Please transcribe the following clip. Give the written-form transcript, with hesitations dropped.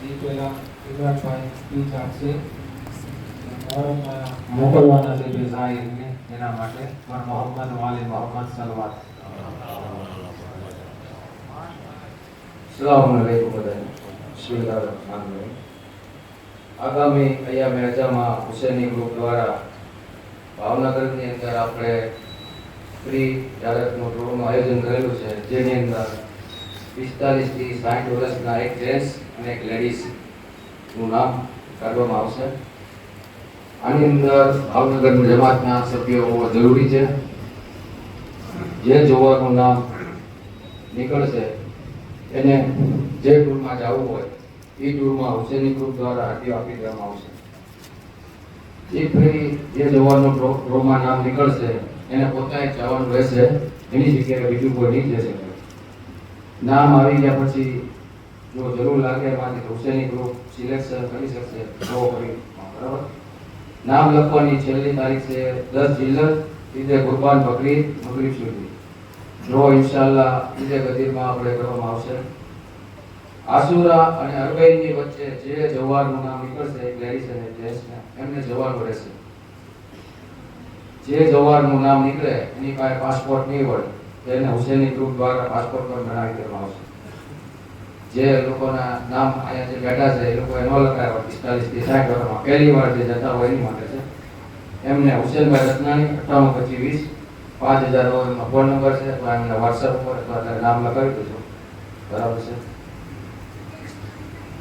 એ પહેલા ઇમરાનભાઈ સ્પીચ આપશે. મોકલવાના છે બે સાહેબને, એના માટે પર મોહમ્મદ વાલી મોહમ્મદ સલવાત. अस्सलामुअलैकुम बधाई। बिस्मिल्लाहिर्रहमानिर्रहीम। आगामी अय्याम अजामा हुसैनी ग्रुप द्वारा भावनगરની અંદર આપણે ફ્રી જાહેરાતનું ટૂરનું આયોજન કરેલું છે, જેની અંદર 45 થી 60 વર્ષના એક જેન્ટ્સ અને એક લેડીઝનું નામ કાઢવામાં આવશે. આની અંદર ભાવનગરની જમાતના સભ્યો હોવા જરૂરી છે. જે જોવાનું નામ નીકળશે એને જે ટૂરમાં જવું હોય એ ટૂરમાં હુસૈની ગ્રુપ દ્વારા અરજી આપી દેવામાં આવશે. એ ફરી જે જવાનો ડ્રોમાં નામ નીકળશે એને પોતાએ જવાનું રહેશે, એની જગ્યાએ બીજું કોઈ નહીં જઈ શકે. નામ આવી ગયા પછી જો જરૂર લાગે એમાંથી હુસૈની ગ્રુપ સિલેક્શન કરી શકશે તો કરી. બરાબર. નામ લખવાની છેલ્લી તારીખ છે 10 જિલ્લત ઈદે કુરબાન બકરીદ મગરીબ સુધી. ડ્રો ઇન્શાલ્લાહ ઈદે ગદીરમાં આપણે કરવામાં આવશે. આશુરા અને અરબઈની વચ્ચે જે જવારનું નામ નીકળશે એક લેડીઝ અને જેન્ટ્સને એમને જવાનું રહેશે. જે જવારનું નામ નીકળે એની પાસે પાસપોર્ટ નહીં હોય તો એને હુસૈની ગ્રુપ દ્વારા પાસપોર્ટ પર બનાવી દેવામાં આવશે. જે લોકોના નામ અહીંયા જે બેઠા છે એ લોકો એનો લખાય 45 થી 60 વર્ષમાં પહેલી વાર જે જતા હોય એની માટે છે. એમને હુસૈનભાઈ રત્નાણી 9825 5000 એમનો ફોન નંબર છે, તો એમને વોટ્સએપ પર નામ લખાવી દેજો. બરાબર છે.